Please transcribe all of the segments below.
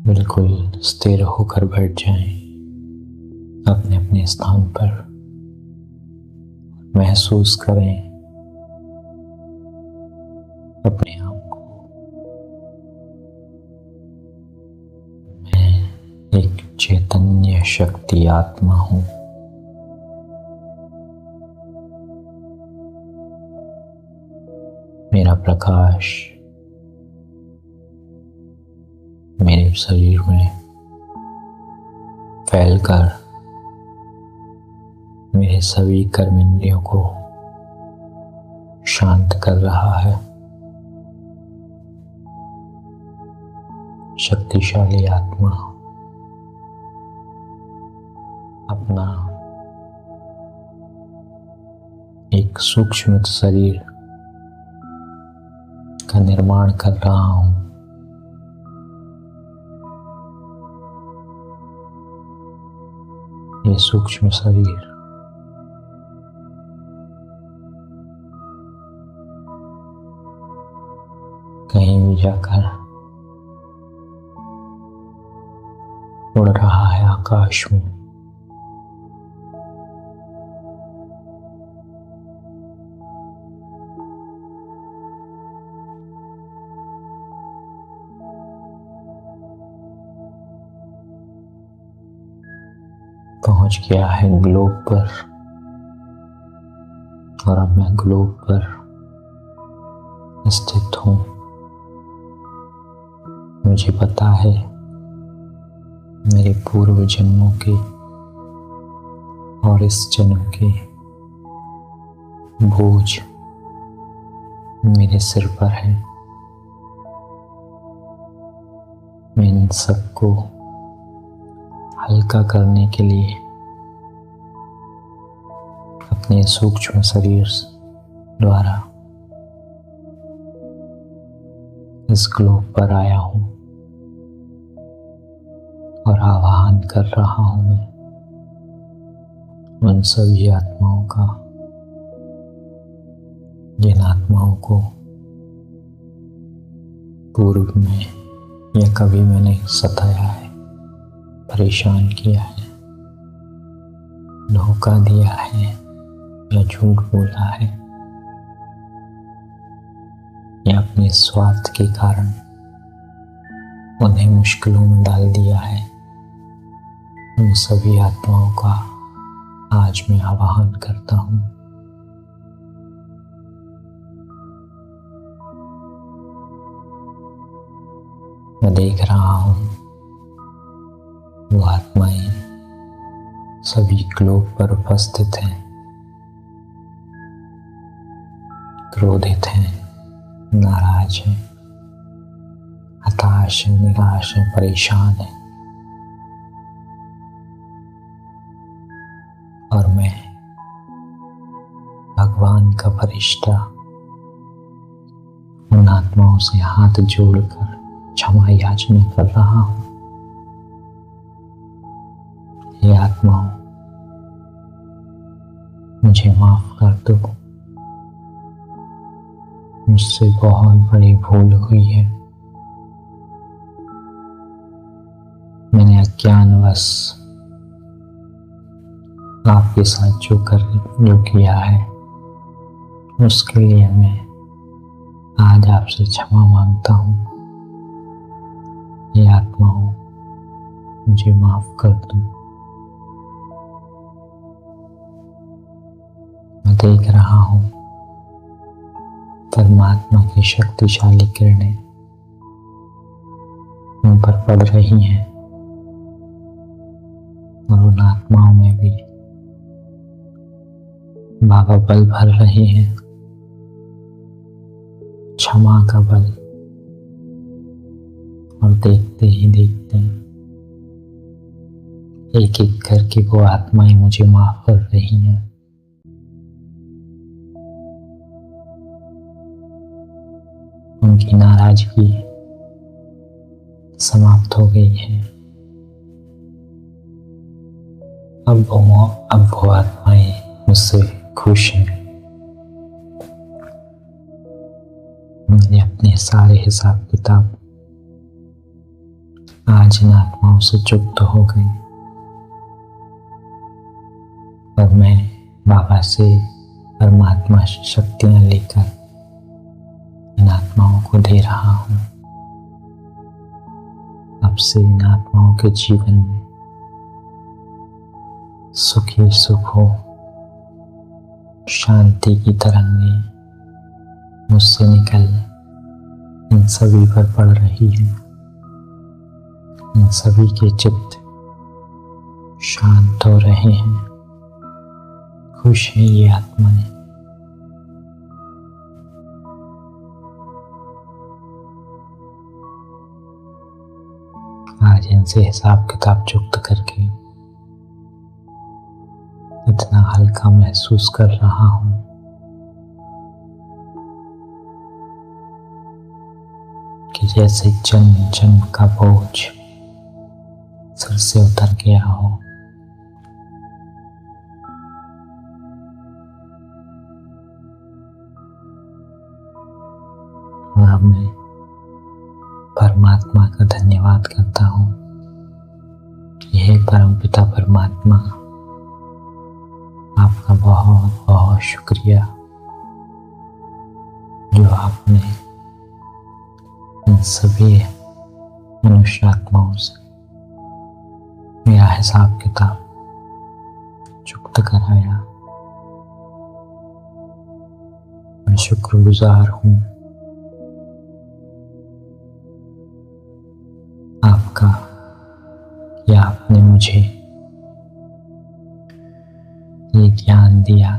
बिल्कुल स्थिर होकर बैठ जाएं अपने अपने स्थान पर। महसूस करें अपने आप को। मैं एक चैतन्य शक्ति आत्मा हूँ। मेरा प्रकाश मेरे शरीर में फैलकर मेरे सभी कर्मेंद्रियों को शांत कर रहा है। शक्तिशाली आत्मा अपना एक सूक्ष्म शरीर का निर्माण कर रहा हूँ। ये सूक्ष्म शरीर कहीं भी जाकर उड़ रहा है आकाश में। पहुंच गया है ग्लोब पर और अब मैं ग्लोब पर स्थित हूँ। मुझे पता है मेरे पूर्व जन्मों के और इस जन्म के बोझ मेरे सिर पर है। मैं इन सबको हल्का करने के लिए अपने सूक्ष्म शरीर द्वारा इस ग्लोब पर आया हूँ और आवाहन कर रहा हूँ उन सभी आत्माओं का जिन आत्माओं को पूर्व में या कभी मैंने सताया है, परेशान किया है, धोखा दिया है या झूठ बोला है या अपने स्वार्थ के कारण उन्हें मुश्किलों में डाल दिया है। उन सभी आत्माओं का आज मैं आवाहन करता हूँ। मैं देख रहा हूँ वो आत्माएं सभी ग्लोब पर उपस्थित हैं, क्रोधित हैं, नाराज हैं, हताश हैं, निराश हैं, परेशान हैं। और मैं भगवान का फरिश्ता उन आत्माओं से हाथ जोड़कर क्षमा याचना कर रहा हूँ। ये आत्माओं, मुझे माफ कर दो। मुझसे बहुत बड़ी भूल हुई है। मैंने अज्ञानवश आपके साथ जो किया है उसके लिए मैं आज आपसे क्षमा मांगता हूँ। ये आत्माओं, मुझे माफ कर दो। मैं देख रहा हूँ परमात्मा की शक्तिशाली किरणें उन पर पड़ रही हैं और उन आत्माओं में भी बाबा बल भर रहे हैं, क्षमा का बल। और देखते ही देखते एक एक करके वो आत्माएं मुझे माफ कर रही हैं। उनकी नाराजगी समाप्त हो गई है। अब वो आत्माएं मुझसे खुश हैं। मैंने अपने सारे हिसाब किताब आज इन आत्माओं से चुप तो हो गई, और मैं बाबा से परमात्मा से शक्तियां लेकर इन आत्माओं को दे रहा हूं। अब से इन आत्माओं के जीवन में सुख ही सुख हो, शांति की तरंगें मुझसे निकल इन सभी पर पड़ रही है। इन सभी के चित्त शांत हो रहे हैं, खुश हैं ये आत्माएं। आज इनसे हिसाब किताब चुक्त करके इतना हल्का महसूस कर रहा हूं कि जैसे जन्म जन्म का बोझ सर से उतर गया हो। और अब मैं परमात्मा का धन्यवाद करता हूं कि हे परमपिता परमात्मा, आपका बहुत बहुत शुक्रिया जो आपने इन सभी मनुष्य आत्माओं से मेरा हिसाब किताब चुक्त कराया। मैं शुक्रगुजार हूँ आपका कि आपने मुझे ये ज्ञान दिया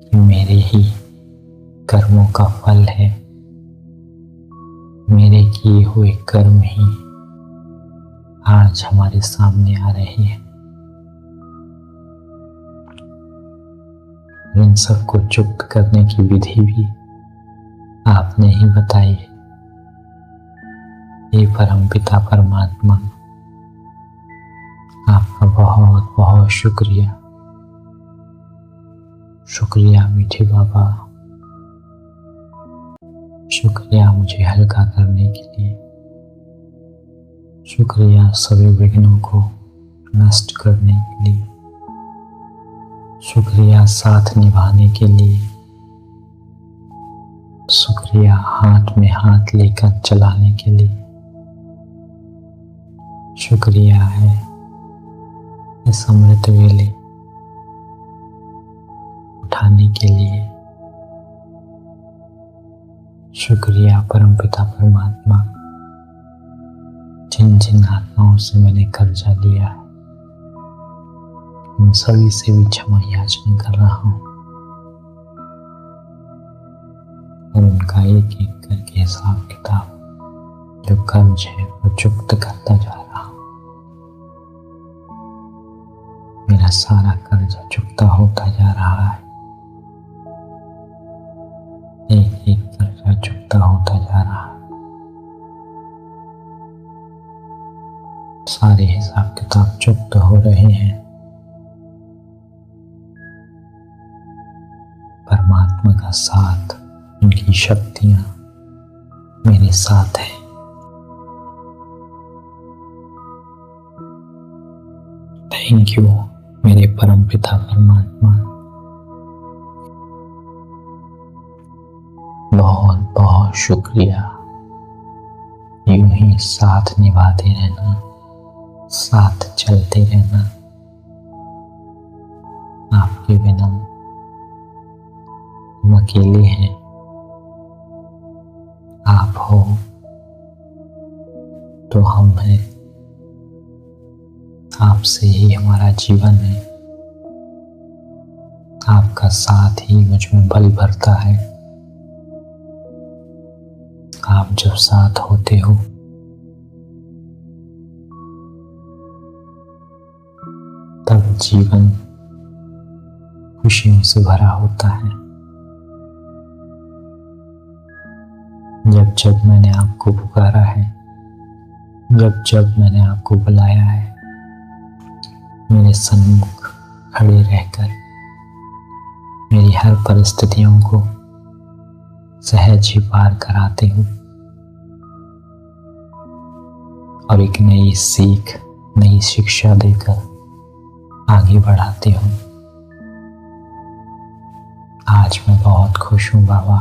कि मेरे ही कर्मों का फल है, मेरे किए हुए कर्म ही आज हमारे सामने आ रहे हैं। इन सबको चुप करने की विधि भी आपने ही बताई है। हे परमपिता परमात्मा, आपका बहुत बहुत शुक्रिया। शुक्रिया मीठे बाबा, शुक्रिया मुझे हल्का करने के लिए, शुक्रिया सभी विघ्नों को नष्ट करने के लिए, शुक्रिया साथ निभाने के लिए, शुक्रिया हाथ में हाथ लेकर चलाने के लिए, शुक्रिया है इस अमृत वेले उठाने के लिए। शुक्रिया परमपिता परमात्मा, जिन जिन आत्माओं से मैंने कर्जा लिया है उन सभी से भी क्षमा याचना कर रहा हूं और उनका एक एक करके हिसाब किताब जो कर्ज है वो चुक्त करता जा रहा हूं। मेरा सारा कर्जा चुकता होता जा रहा है, एक एक कर्जा चुकता होता जा रहा है। सारे हिसाब किताब चुक्त हो रहे हैं। परमात्मा का साथ, उनकी शक्तियां मेरे साथ है। थैंक यू मेरे परमपिता परमात्मा, बहुत बहुत शुक्रिया। यूं ही साथ निभाते रहना, साथ चलते रहना। आपके बिना हम अकेले हैं, आप हो तो हम हैं। आपसे ही हमारा जीवन है, आपका साथ ही मुझ में बल भरता है। आप जब साथ होते हो तब जीवन खुशियों से भरा होता है। जब जब मैंने आपको पुकारा है, जब जब मैंने आपको बुलाया है, मेरे सन्मुख खड़े रहकर मेरी हर परिस्थितियों को सहज ही पार कराते हो। और एक नई सीख, नई शिक्षा देकर आगे बढ़ाते हो। आज मैं बहुत खुश हूँ बाबा,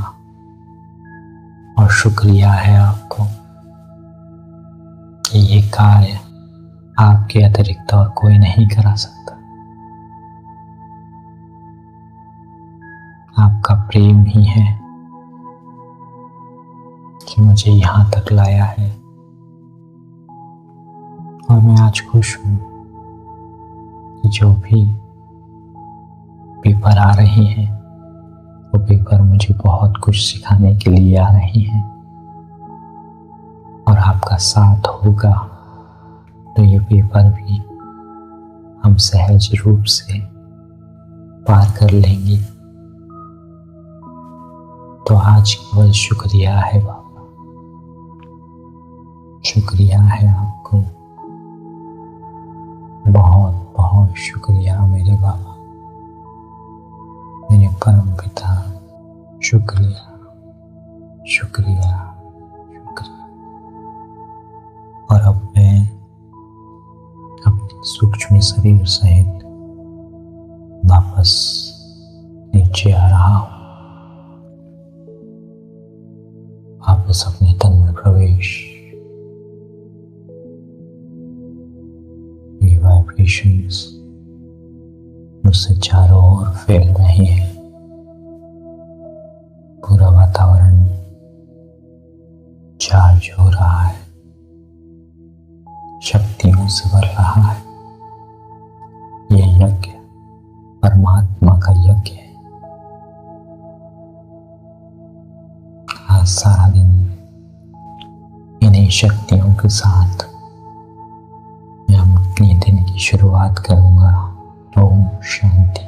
और शुक्रिया है आपको कि ये कार्य आपके अतिरिक्त और कोई नहीं करा सकता। आपका प्रेम ही है कि मुझे यहाँ तक लाया है, और मैं आज खुश हूँ कि जो भी पेपर आ रहे हैं वो पेपर मुझे बहुत कुछ सिखाने के लिए आ रहे हैं, और आपका साथ होगा तो ये पेपर भी हम सहज रूप से पार कर लेंगे। तो आज केवल शुक्रिया है बाबा, शुक्रिया है आपको, बहुत बहुत शुक्रिया मेरे बाबा, मेरे परम पिता। शुक्रिया शुक्रिया शुक्रिया। और अब मैं अपने सूक्ष्म शरीर सहित वापस नीचे आ रहा हूँ, वापस अपने तन में प्रवेश। ये वाइब्रेशंस मुझसे चारों ओर फैल रहे हैं, पूरा वातावरण चार्ज हो रहा है, शक्तियों से भर रहा है। ये यज्ञ परमात्मा का यज्ञ है। आज सारा दिन इन्हीं शक्तियों के साथ मैं अपने दिन की शुरुआत करूंगा। ओम शांति।